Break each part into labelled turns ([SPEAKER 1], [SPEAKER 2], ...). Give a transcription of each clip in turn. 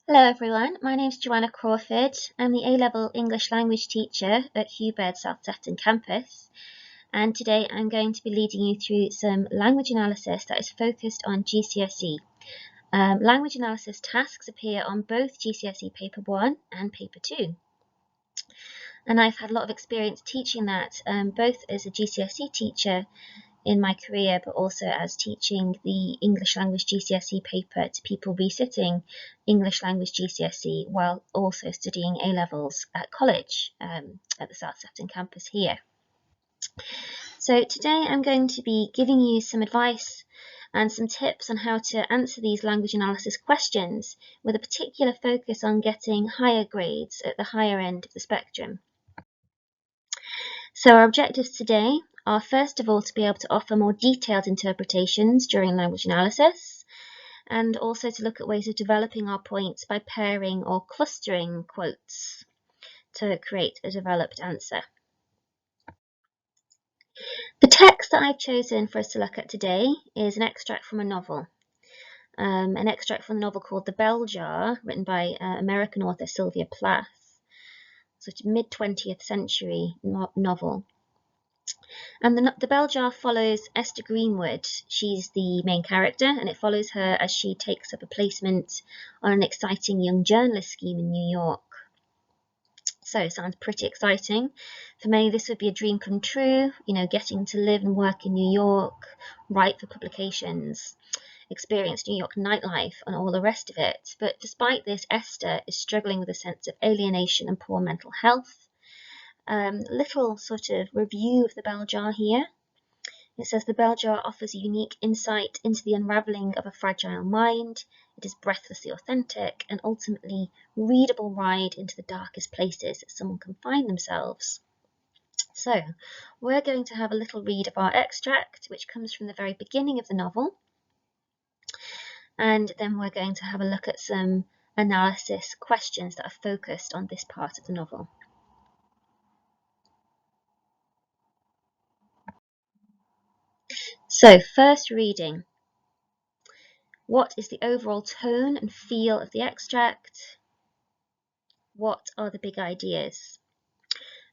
[SPEAKER 1] Hello everyone, my name is Joanna Crawford. I'm the A-level English language teacher at Hubert South Sefton campus, and today I'm going to be leading you through some language analysis that is focused on GCSE. Language analysis tasks appear on both GCSE Paper 1 and Paper 2. And I've had a lot of experience teaching that, both as a GCSE teacher in my career, but also as teaching the English language GCSE paper to people resitting English language GCSE while also studying A-levels at college at the South Sefton campus here. So today I'm going to be giving you some advice and some tips on how to answer these language analysis questions with a particular focus on getting higher grades at the higher end of the spectrum. So our objectives today are first of all to be able to offer more detailed interpretations during language analysis, and also to look at ways of developing our points by pairing or clustering quotes to create a developed answer. The text that I've chosen for us to look at today is an extract from a novel. An extract from a novel called The Bell Jar, written by American author Sylvia Plath. It's a mid-20th century novel. And the Bell Jar follows Esther Greenwood. She's the main character, and it follows her as she takes up a placement on an exciting young journalist scheme in New York. So it sounds pretty exciting. For many, this would be a dream come true, getting to live and work in New York, write for publications, experience New York nightlife and all the rest of it. But despite this, Esther is struggling with a sense of alienation and poor mental health. Little sort of review of the Bell Jar here. It says the Bell Jar offers a unique insight into the unravelling of a fragile mind. It is breathlessly authentic and ultimately readable ride into the darkest places that someone can find themselves. So we're going to have a little read of our extract, which comes from the very beginning of the novel. And then we're going to have a look at some analysis questions that are focused on this part of the novel. So, first reading. What is the overall tone and feel of the extract? What are the big ideas?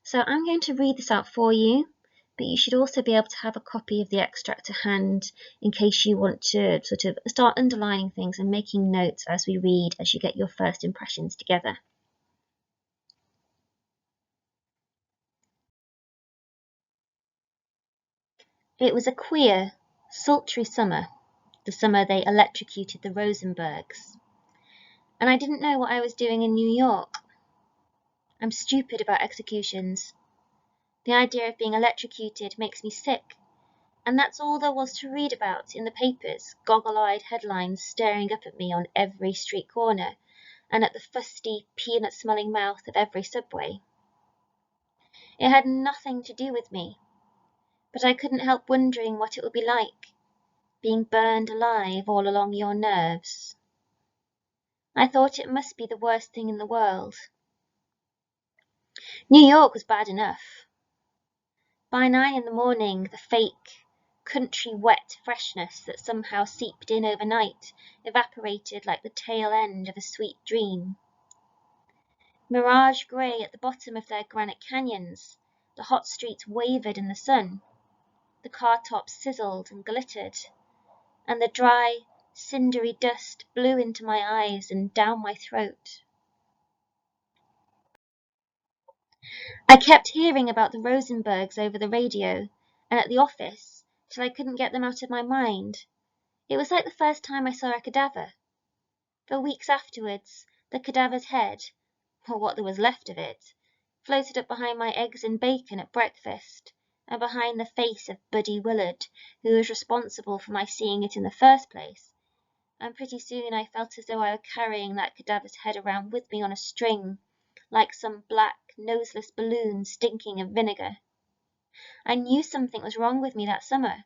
[SPEAKER 1] So I'm going to read this out for you, but you should also be able to have a copy of the extract to hand in case you want to sort of start underlining things and making notes as we read, as you get your first impressions together. It was a queer, sultry summer, the summer they electrocuted the Rosenbergs. And I didn't know what I was doing in New York. I'm stupid about executions. The idea of being electrocuted makes me sick, and that's all there was to read about in the papers, goggle-eyed headlines staring up at me on every street corner, and at the fusty, peanut-smelling mouth of every subway. It had nothing to do with me, but I couldn't help wondering what it would be like, being burned alive all along your nerves. I thought it must be the worst thing in the world. New York was bad enough. By 9 in the morning, the fake, country wet freshness that somehow seeped in overnight evaporated like the tail end of a sweet dream. Mirage grey at the bottom of their granite canyons, the hot streets wavered in the sun, the car tops sizzled and glittered, and the dry, cindery dust blew into my eyes and down my throat. I kept hearing about the Rosenbergs over the radio and at the office till I couldn't get them out of my mind. It was like the first time I saw a cadaver. For weeks afterwards, the cadaver's head, or what there was left of it, floated up behind my eggs and bacon at breakfast, and behind the face of Buddy Willard, who was responsible for my seeing it in the first place. And pretty soon I felt as though I were carrying that cadaver's head around with me on a string, like some black, noseless balloon stinking of vinegar. I knew something was wrong with me that summer,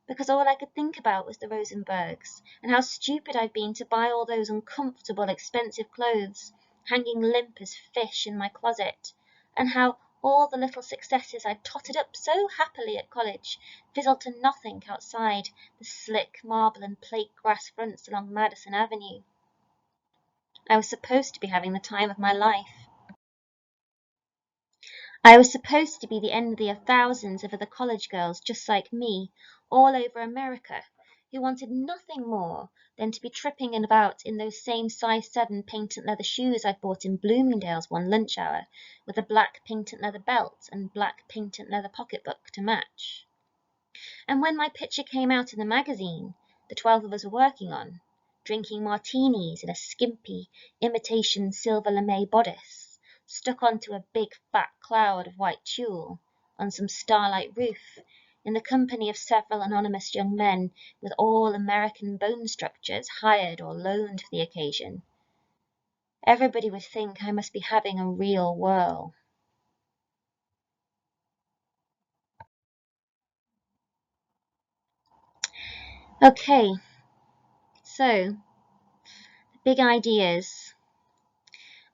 [SPEAKER 1] because all I could think about was the Rosenbergs, and how stupid I'd been to buy all those uncomfortable, expensive clothes, hanging limp as fish in my closet, and how all the little successes I'd totted up so happily at college fizzled to nothing outside the slick marble and plate grass fronts along Madison Avenue. I was supposed to be having the time of my life. I was supposed to be the envy of thousands of other college girls just like me, all over America, who wanted nothing more than to be tripping about in those same size 7 patent leather shoes I bought in Bloomingdale's one lunch hour, with a black patent leather belt and black patent leather pocketbook to match. And when my picture came out in the magazine the 12 of us were working on, drinking martinis in a skimpy imitation silver lame bodice, stuck onto a big fat cloud of white tulle, on some starlight roof, in the company of several anonymous young men with all American bone structures hired or loaned for the occasion, everybody would think I must be having a real whirl. Okay, so big ideas.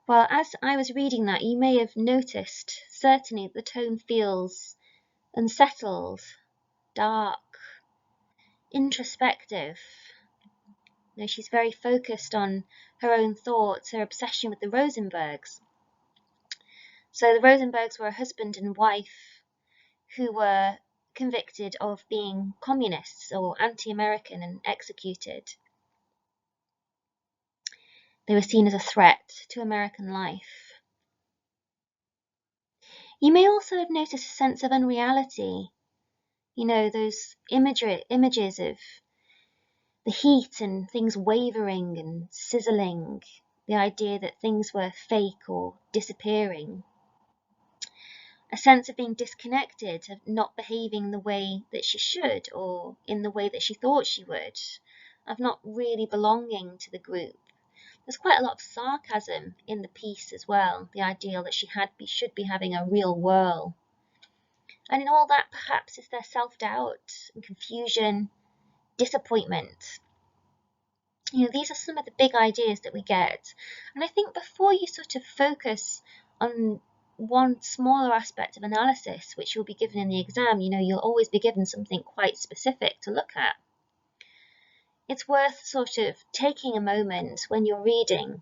[SPEAKER 1] Well, as I was reading that, you may have noticed, certainly, the tone feels unsettled, dark, introspective. You know, she's very focused on her own thoughts, her obsession with the Rosenbergs. So the Rosenbergs were a husband and wife who were convicted of being communists or anti-American and executed. They were seen as a threat to American life. You may also have noticed a sense of unreality. You know, those images of the heat and things wavering and sizzling, the idea that things were fake or disappearing. A sense of being disconnected, of not behaving the way that she should or in the way that she thought she would, of not really belonging to the group. There's quite a lot of sarcasm in the piece as well, the ideal that she should be having a real whirl. And in all that, perhaps, is their self-doubt and confusion, disappointment. You know, these are some of the big ideas that we get. And I think before you sort of focus on one smaller aspect of analysis, which you'll be given in the exam, you know, you'll always be given something quite specific to look at. It's worth sort of taking a moment when you're reading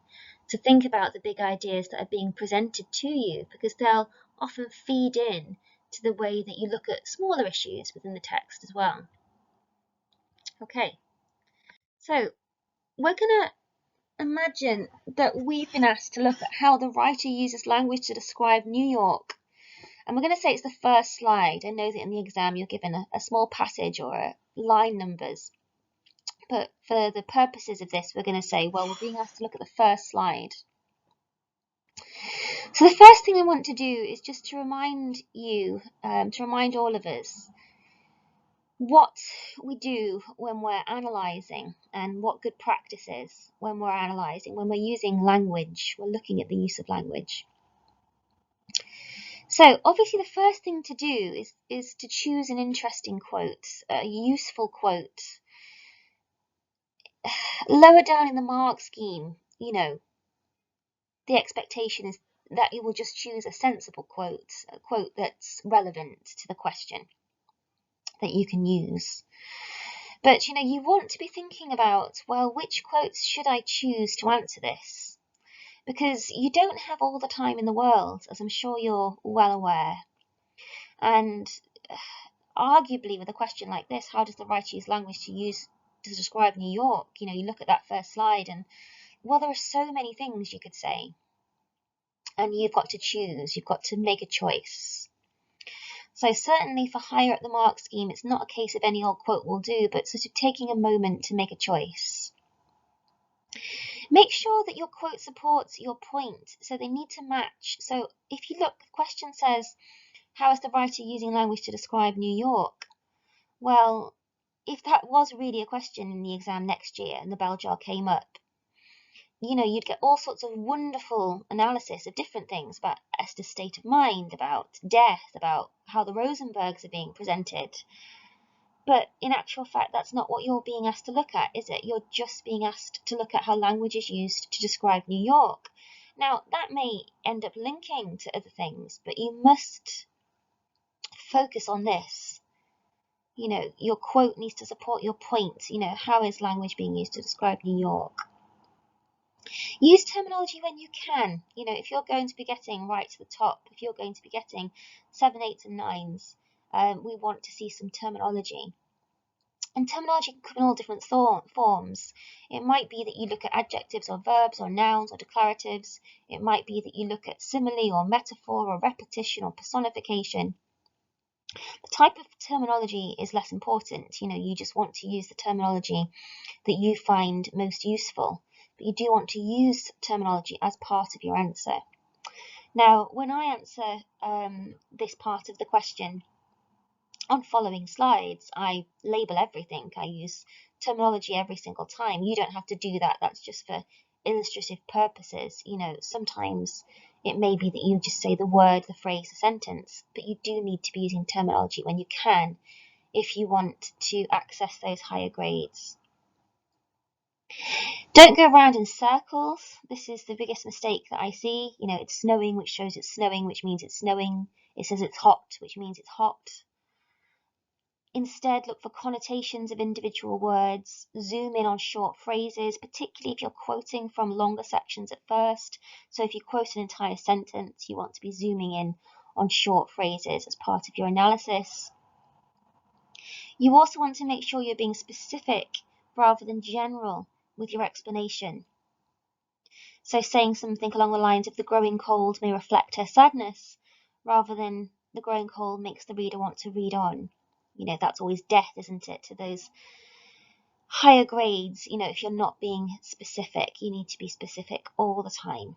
[SPEAKER 1] to think about the big ideas that are being presented to you, because they'll often feed in to the way that you look at smaller issues within the text as well. Okay, so we're going to imagine that we've been asked to look at how the writer uses language to describe New York. And we're going to say it's the first slide. I know that in the exam you're given a small passage or line numbers. But for the purposes of this, we're going to say, well, we're being asked to look at the first slide. So the first thing I want to do is just to remind you, to remind all of us, what we do when we're analysing and what good practice is when we're analysing, when we're using language, we're looking at the use of language. So obviously the first thing to do is to choose an interesting quote, a useful quote. Lower down in the mark scheme, you know, the expectation is that you will just choose a sensible quote, a quote that's relevant to the question that you can use. But, you know, you want to be thinking about, well, which quotes should I choose to answer this? Because you don't have all the time in the world, as I'm sure you're well aware. And arguably, with a question like this, how does the writer use language to describe New York? You know, you look at that first slide and, well, there are so many things you could say. And you've got to choose, you've got to make a choice. So certainly for higher up the mark scheme, it's not a case of any old quote will do, but sort of taking a moment to make a choice. Make sure that your quote supports your point, so they need to match. So if you look, the question says, how is the writer using language to describe New York? Well, if that was really a question in the exam next year and the bell jar came up, you know, you'd get all sorts of wonderful analysis of different things about Esther's state of mind, about death, about how the Rosenbergs are being presented. But in actual fact, that's not what you're being asked to look at, is it? You're just being asked to look at how language is used to describe New York. Now, that may end up linking to other things, but you must focus on this. You know, your quote needs to support your point. You know, how is language being used to describe New York? Use terminology when you can. You know, if you're going to be getting right to the top, if you're going to be getting 7, 8 and 9s, we want to see some terminology. And terminology can come in all different forms. It might be that you look at adjectives or verbs or nouns or declaratives. It might be that you look at simile or metaphor or repetition or personification. The type of terminology is less important. You know, you just want to use the terminology that you find most useful, but you do want to use terminology as part of your answer. Now, when I answer this part of the question on following slides, I label everything. I use terminology every single time. You don't have to do that. That's just for illustrative purposes. You know, sometimes it may be that you just say the word, the phrase, the sentence, but you do need to be using terminology when you can if you want to access those higher grades. Don't go around in circles. This is the biggest mistake that I see. You know, it's snowing, which shows it's snowing, which means it's snowing. It says it's hot, which means it's hot. Instead, look for connotations of individual words. Zoom in on short phrases, particularly if you're quoting from longer sections at first. So if you quote an entire sentence, you want to be zooming in on short phrases as part of your analysis. You also want to make sure you're being specific rather than general with your explanation. So saying something along the lines of the growing cold may reflect her sadness, rather than the growing cold makes the reader want to read on. You know, that's always death, isn't it, to those higher grades. You know, if you're not being specific, you need to be specific all the time.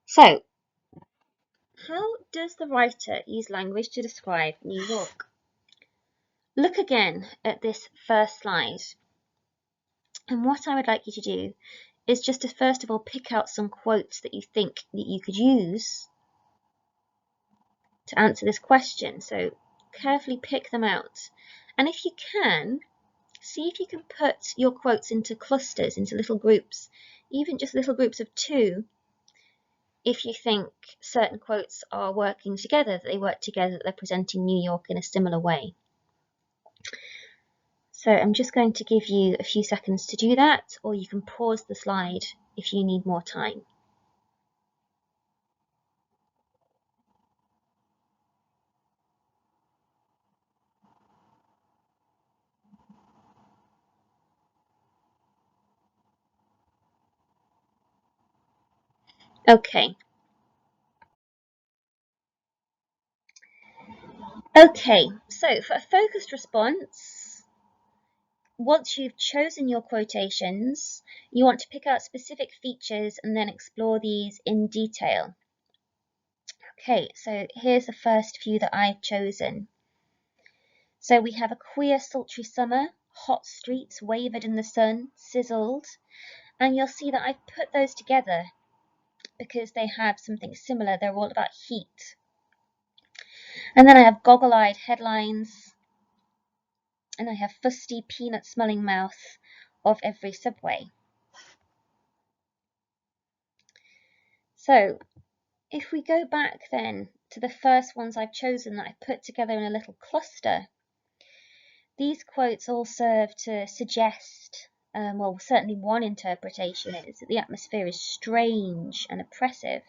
[SPEAKER 1] So, how does the writer use language to describe New York? Look again at this first slide. And what I would like you to do is just to first of all pick out some quotes that you think that you could use to answer this question. So carefully pick them out. And if you can, see if you can put your quotes into clusters, into little groups, even just little groups of 2, if you think certain quotes are working together, that they work together, that they're presenting New York in a similar way. So I'm just going to give you a few seconds to do that, or you can pause the slide if you need more time. Okay. Okay, so for a focused response, once you've chosen your quotations, you want to pick out specific features and then explore these in detail. Okay, so here's the first few that I've chosen. So we have a queer sultry summer, hot streets wavered in the sun, sizzled, and you'll see that I've put those together because they have something similar. They're all about heat. And then I have goggle-eyed headlines, and I have fusty peanut-smelling mouth of every subway. So if we go back then to the first ones I've chosen that I've put together in a little cluster, these quotes all serve to suggest, well, certainly one interpretation is that the atmosphere is strange and oppressive.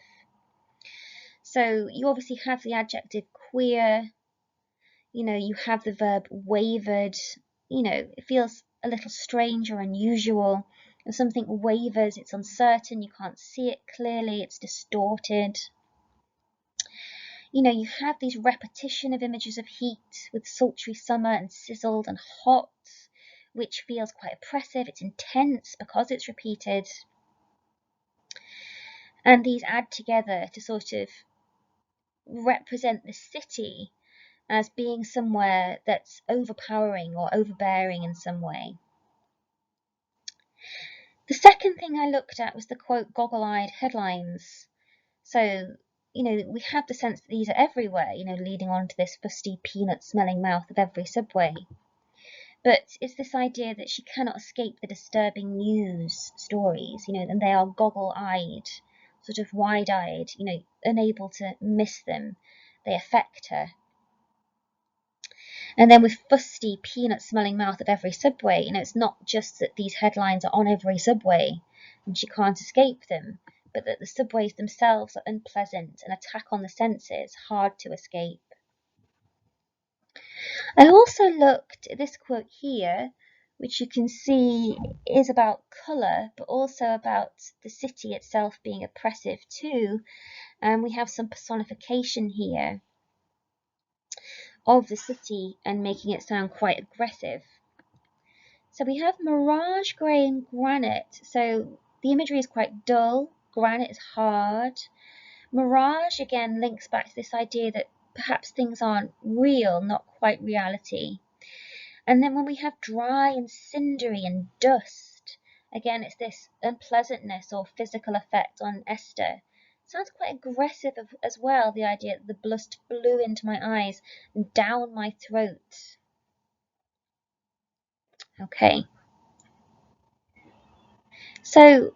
[SPEAKER 1] So you obviously have the adjective queer, you know, you have the verb wavered, you know, it feels a little strange or unusual. If something wavers, it's uncertain, you can't see it clearly, it's distorted. You know, you have these repetition of images of heat with sultry summer and sizzled and hot, which feels quite oppressive. It's intense because it's repeated. And these add together to sort of represent the city as being somewhere that's overpowering or overbearing in some way. The second thing I looked at was the quote goggle-eyed headlines. So, you know, we have the sense that these are everywhere, you know, leading on to this fusty peanut-smelling mouth of every subway. But it's this idea that she cannot escape the disturbing news stories, you know, and they are goggle-eyed, sort of wide-eyed, you know, unable to miss them. They affect her. And then with fusty, peanut-smelling mouth of every subway, it's not just that these headlines are on every subway and she can't escape them, but that the subways themselves are unpleasant, an attack on the senses, hard to escape. I also looked at this quote here, which you can see is about colour, but also about the city itself being oppressive too. And we have some personification here of the city and making it sound quite aggressive. So we have mirage, grey and granite. So the imagery is quite dull, granite is hard. Mirage again links back to this idea that perhaps things aren't real, not quite reality. And then when we have dry and cindery and dust, again it's this unpleasantness or physical effect on Esther. Sounds quite aggressive as well, the idea that the lust blew into my eyes and down my throat. Okay. So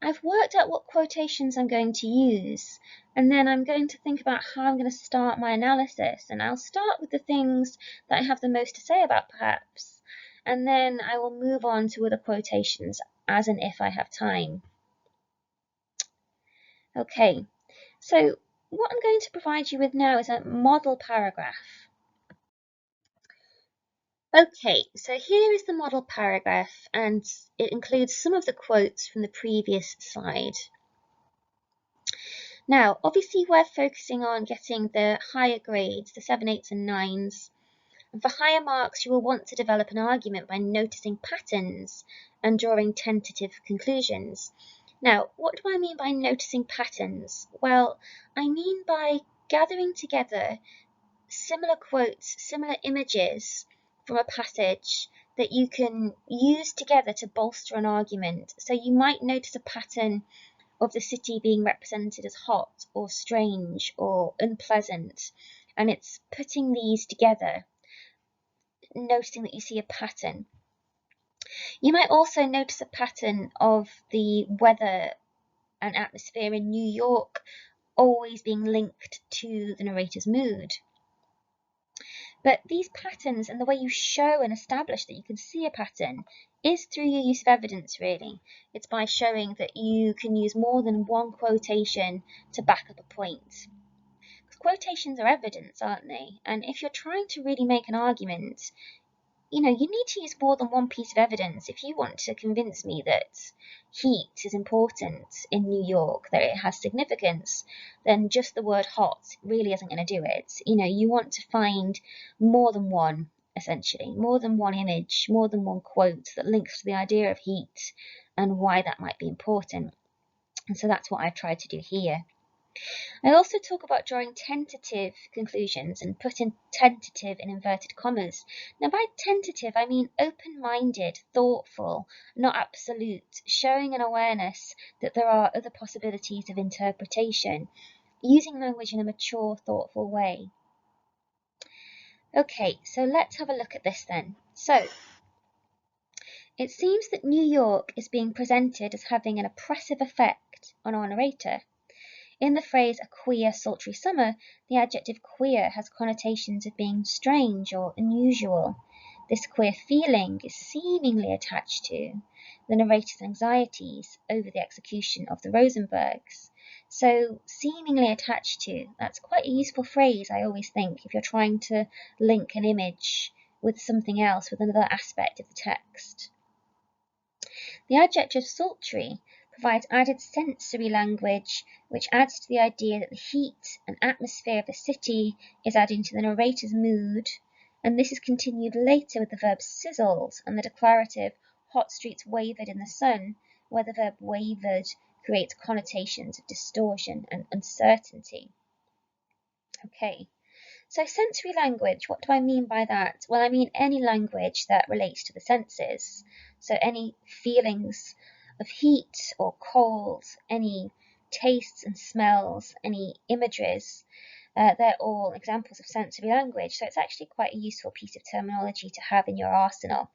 [SPEAKER 1] I've worked out what quotations I'm going to use, and then I'm going to think about how I'm going to start my analysis. And I'll start with the things that I have the most to say about, perhaps, and then I will move on to other quotations as and if I have time. Okay, so what I'm going to provide you with now is a model paragraph. Okay, so here is the model paragraph, and it includes some of the quotes from the previous slide. Now, obviously we're focusing on getting the higher grades, the 7, 8s and 9s. And for higher marks, you will want to develop an argument by noticing patterns and drawing tentative conclusions. Now, what do I mean by noticing patterns? Well, I mean by gathering together similar quotes, similar images from a passage that you can use together to bolster an argument. So you might notice a pattern of the city being represented as hot or strange or unpleasant, and it's putting these together, noticing that you see a pattern. You might also notice a pattern of the weather and atmosphere in New York always being linked to the narrator's mood. But these patterns and the way you show and establish that you can see a pattern is through your use of evidence, really. It's by showing that you can use more than one quotation to back up a point. Because quotations are evidence, aren't they? And if you're trying to really make an argument, you need to use more than one piece of evidence. If you want to convince me that heat is important in New York, that it has significance, then just the word hot really isn't going to do it. You want to find more than one, essentially, more than one image, more than one quote that links to the idea of heat and why that might be important. And so that's what I've tried to do here. I also talk about drawing tentative conclusions and putting tentative in inverted commas. Now, by tentative, I mean open-minded, thoughtful, not absolute, showing an awareness that there are other possibilities of interpretation, using language in a mature, thoughtful way. Okay, so let's have a look at this then. So, it seems that New York is being presented as having an oppressive effect on our narrator. In the phrase a queer, sultry summer, the adjective queer has connotations of being strange or unusual. This queer feeling is seemingly attached to the narrator's anxieties over the execution of the Rosenbergs. So, seemingly attached to, that's quite a useful phrase, I always think, if you're trying to link an image with something else, with another aspect of the text. The adjective sultry provides added sensory language, which adds to the idea that the heat and atmosphere of the city is adding to the narrator's mood, and this is continued later with the verb sizzled and the declarative hot streets wavered in the sun, where the verb wavered creates connotations of distortion and uncertainty. Okay. So sensory language, what do I mean by that? Well, I mean any language that relates to the senses. So any feelings of heat or cold, any tastes and smells, any imageries, they're all examples of sensory language. So it's actually quite a useful piece of terminology to have in your arsenal.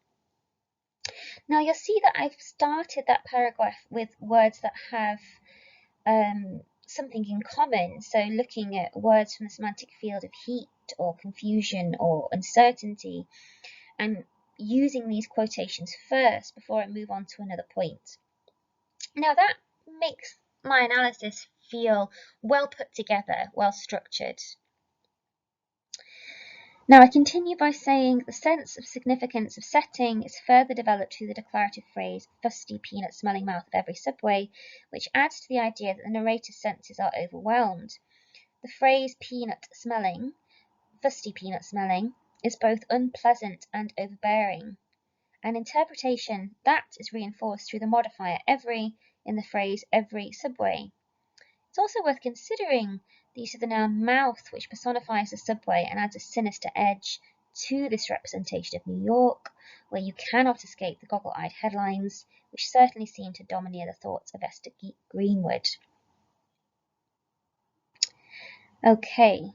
[SPEAKER 1] Now you'll see that I've started that paragraph with words that have something in common. So looking at words from the semantic field of heat, doubt or confusion or uncertainty, and using these quotations first before I move on to another point. Now that makes my analysis feel well put together, well structured. Now I continue by saying the sense of significance of setting is further developed through the declarative phrase "fusty peanut smelling mouth of every subway," which adds to the idea that the narrator's senses are overwhelmed. The phrase peanut smelling, fusty peanut smelling, is both unpleasant and overbearing, an interpretation that is reinforced through the modifier every in the phrase every subway. It's also worth considering the use of the noun mouth, which personifies the subway and adds a sinister edge to this representation of New York, where you cannot escape the goggle-eyed headlines, which certainly seem to domineer the thoughts of Esther Greenwood. Okay,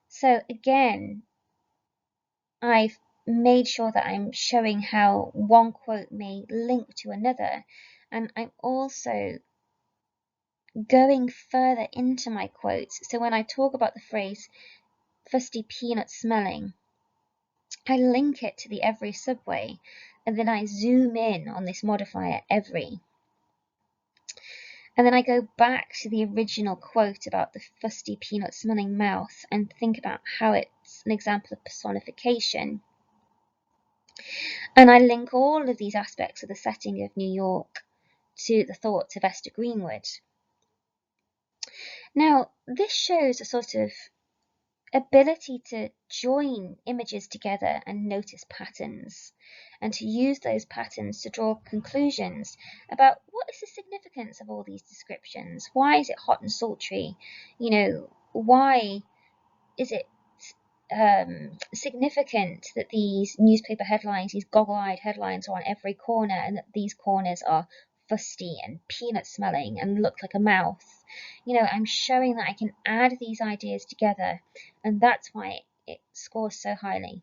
[SPEAKER 1] so again, I've made sure that I'm showing how one quote may link to another, and I'm also going further into my quotes. So when I talk about the phrase fusty peanut smelling, I link it to the every subway, and then I zoom in on this modifier every. And then I go back to the original quote about the fusty peanut smelling mouth and think about how it's an example of personification. And I link all of these aspects of the setting of New York to the thoughts of Esther Greenwood. Now, this shows a sort of ability to join images together and notice patterns, and to use those patterns to draw conclusions about what is the significance of all these descriptions. Why is it hot and sultry? Why is it significant that these newspaper headlines, these goggle-eyed headlines, are on every corner, and that these corners are fusty and peanut smelling and look like a mouth? I'm showing that I can add these ideas together, and that's why it scores so highly.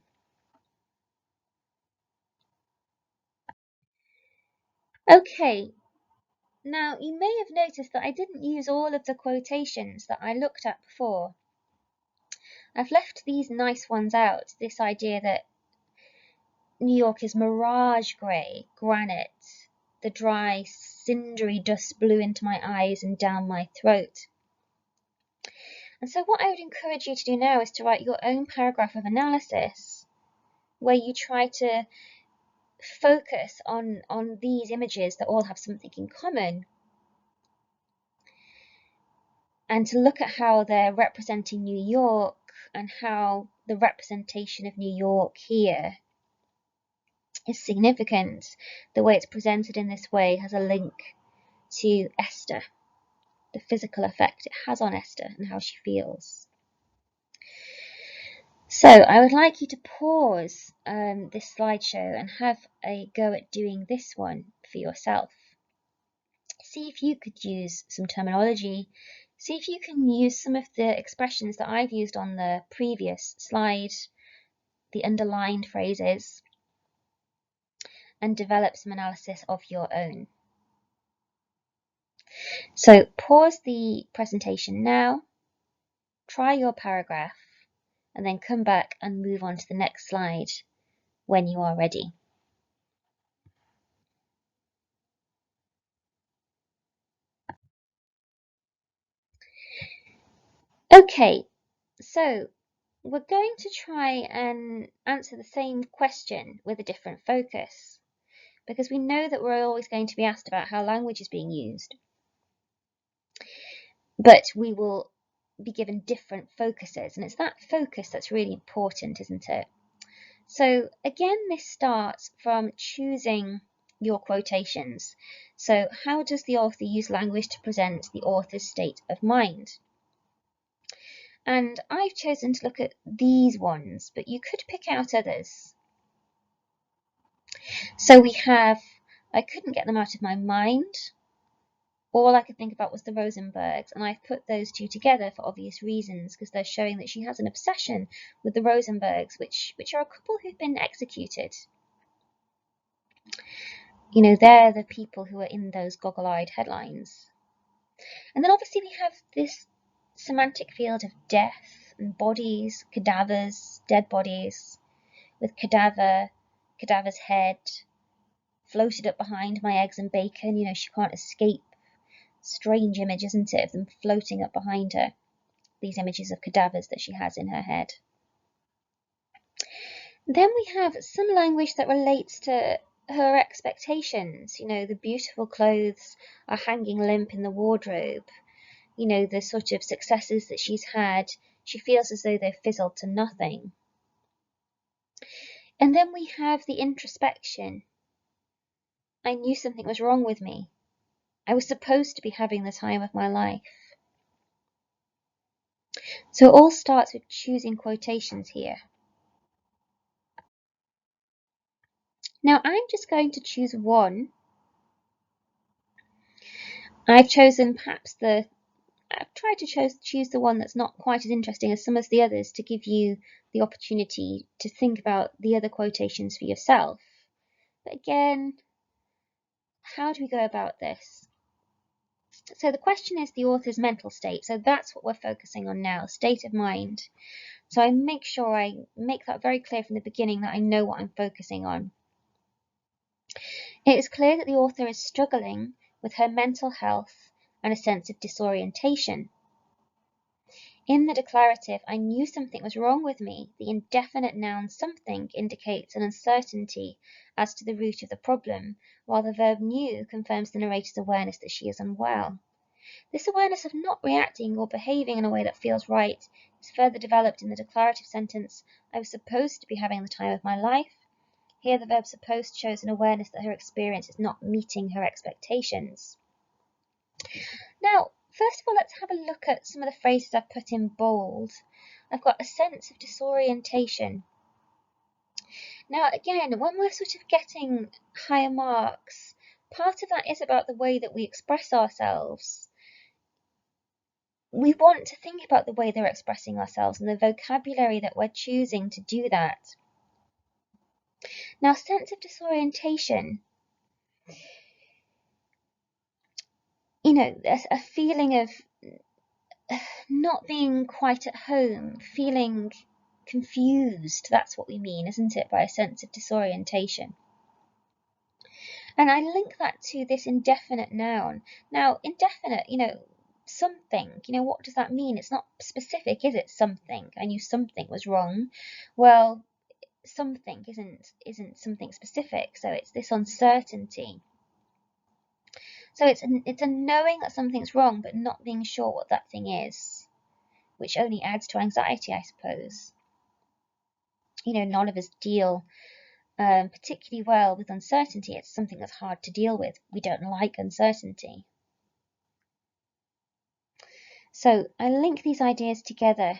[SPEAKER 1] Okay, now you may have noticed that I didn't use all of the quotations that I looked at before. I've left these nice ones out, this idea that New York is mirage grey, granite, the dry, cindery dust blew into my eyes and down my throat. And so what I would encourage you to do now is to write your own paragraph of analysis, where you try to focus on these images that all have something in common, and to look at how they're representing New York and how the representation of New York here is significant. The way it's presented in this way has a link to Esther, the physical effect it has on Esther and how she feels. So I would like you to pause this slideshow and have a go at doing this one for yourself. See if you could use some terminology. See if you can use some of the expressions that I've used on the previous slide, the underlined phrases, and develop some analysis of your own. So pause the presentation now, try your paragraph, and then come back and move on to the next slide when you are ready. Okay, so we're going to try and answer the same question with a different focus, because we know that we're always going to be asked about how language is being used. But we will be given different focuses, and it's that focus that's really important, isn't it? So again, this starts from choosing your quotations. So how does the author use language to present the author's state of mind? And I've chosen to look at these ones, but you could pick out others. So we have, I couldn't get them out of my mind. All I could think about was the Rosenbergs, and I've put those two together for obvious reasons, because they're showing that she has an obsession with the Rosenbergs, which are a couple who've been executed. They're the people who are in those goggle-eyed headlines. And then obviously we have this semantic field of death and bodies, cadavers, dead bodies, with cadaver's head floated up behind my eggs and bacon. You know, she can't escape. Strange image, isn't it, of them floating up behind her, these images of cadavers that she has in her head. Then we have some language that relates to her expectations. You know, the beautiful clothes are hanging limp in the wardrobe. You know, the sort of successes that she's had, she feels as though they've fizzled to nothing. And then we have the introspection. I knew something was wrong with me. I was supposed to be having the time of my life. So it all starts with choosing quotations here. Now I'm just going to choose one. I've chosen perhaps I've tried to choose the one that's not quite as interesting as some of the others to give you the opportunity to think about the other quotations for yourself. But again, how do we go about this? So the question is the author's mental state. So that's what we're focusing on now, state of mind. So I make sure I make that very clear from the beginning that I know what I'm focusing on. It is clear that the author is struggling with her mental health and a sense of disorientation. In the declarative, I knew something was wrong with me, the indefinite noun something indicates an uncertainty as to the root of the problem, while the verb knew confirms the narrator's awareness that she is unwell. This awareness of not reacting or behaving in a way that feels right is further developed in the declarative sentence, I was supposed to be having the time of my life. Here the verb supposed shows an awareness that her experience is not meeting her expectations. Now, first of all, let's have a look at some of the phrases I've put in bold. I've got a sense of disorientation. Now, again, when we're sort of getting higher marks, part of that is about the way that we express ourselves. We want to think about the way they're expressing ourselves and the vocabulary that we're choosing to do that. Now, sense of disorientation, you know, a feeling of not being quite at home, feeling confused. That's what we mean, isn't it, by a sense of disorientation? And I link that to this indefinite noun. Now, indefinite, you know, something, you know, what does that mean? It's not specific, is it? Something. I knew something was wrong. Well, something isn't something specific, so it's this uncertainty. So it's a knowing that something's wrong, but not being sure what that thing is, which only adds to anxiety, I suppose. You know, none of us deal particularly well with uncertainty. It's something that's hard to deal with. We don't like uncertainty. So I link these ideas together,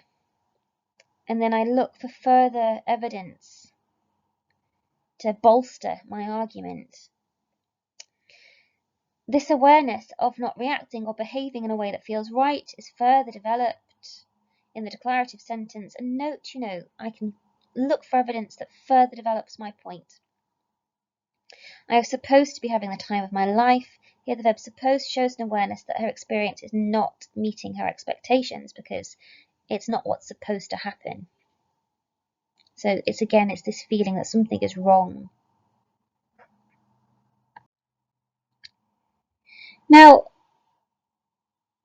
[SPEAKER 1] and then I look for further evidence to bolster my argument. This awareness of not reacting or behaving in a way that feels right is further developed in the declarative sentence. And note, you know, I can look for evidence that further develops my point. I was supposed to be having the time of my life. Here the verb supposed shows an awareness that her experience is not meeting her expectations because it's not what's supposed to happen. So it's this feeling that something is wrong. Now,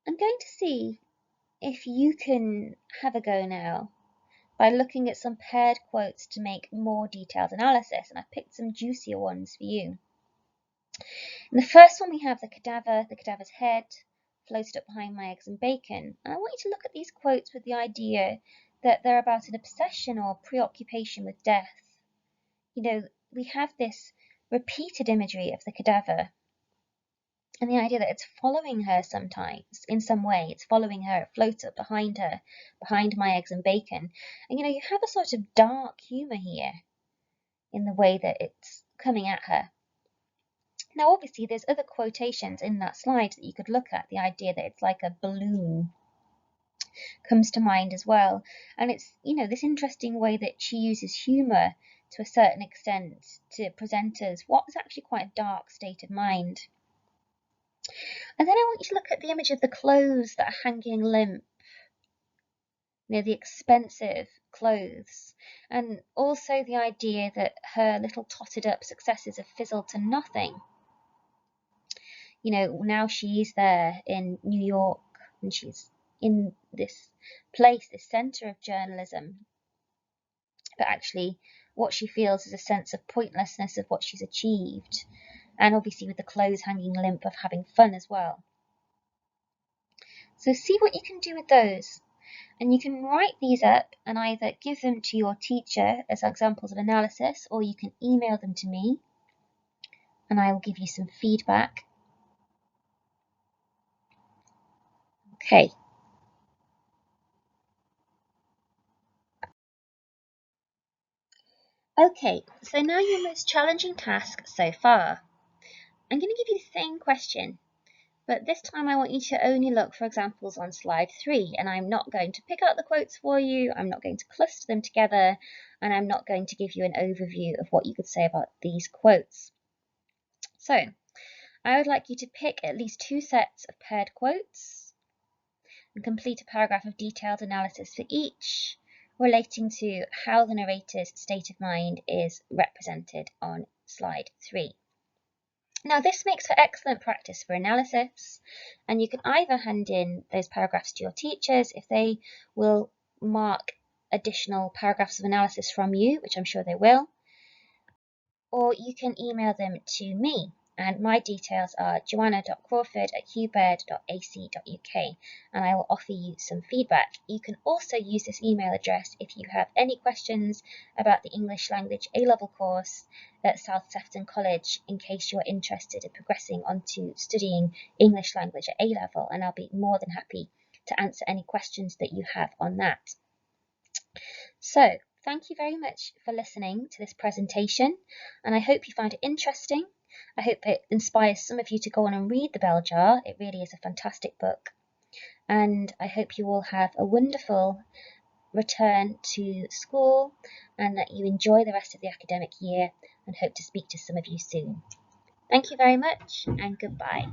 [SPEAKER 1] I'm going to see if you can have a go now by looking at some paired quotes to make more detailed analysis, and I've picked some juicier ones for you. In the first one we have the cadaver's head floated up behind my eggs and bacon, and I want you to look at these quotes with the idea that they're about an obsession or preoccupation with death. You know, we have this repeated imagery of the cadaver, and the idea that it's following her sometimes, in some way, it's following her, it floats up behind her, behind my eggs and bacon. And you know, you have a sort of dark humour here in the way that it's coming at her. Now, obviously, there's other quotations in that slide that you could look at. The idea that it's like a balloon comes to mind as well. And it's, you know, this interesting way that she uses humour to a certain extent to present us what is actually quite a dark state of mind. And then I want you to look at the image of the clothes that are hanging limp. the expensive clothes, and also the idea that her little totted up successes have fizzled to nothing. Now she's there in New York and she's in this place, this centre of journalism, but actually what she feels is a sense of pointlessness of what she's achieved, and obviously with the clothes hanging limp of having fun as well. So see what you can do with those. And you can write these up and either give them to your teacher as examples of analysis, or you can email them to me and I will give you some feedback. Okay. Okay, so now your most challenging task so far. I'm going to give you the same question, but this time I want you to only look for examples on slide 3, and I'm not going to pick out the quotes for you, I'm not going to cluster them together, and I'm not going to give you an overview of what you could say about these quotes. So, I would like you to pick at least 2 sets of paired quotes and complete a paragraph of detailed analysis for each, relating to how the narrator's state of mind is represented on slide 3. Now, this makes for excellent practice for analysis, and you can either hand in those paragraphs to your teachers if they will mark additional paragraphs of analysis from you, which I'm sure they will, or you can email them to me. And my details are joanna.crawford@hubird.ac.uk, and I will offer you some feedback. You can also use this email address if you have any questions about the English Language A-Level course at South Sefton College, in case you're interested in progressing onto studying English language at A-Level, and I'll be more than happy to answer any questions that you have on that. So, thank you very much for listening to this presentation, and I hope you find it interesting. I hope it inspires some of you to go on and read The Bell Jar. It really is a fantastic book. And I hope you all have a wonderful return to school and that you enjoy the rest of the academic year, and hope to speak to some of you soon. Thank you very much, and goodbye.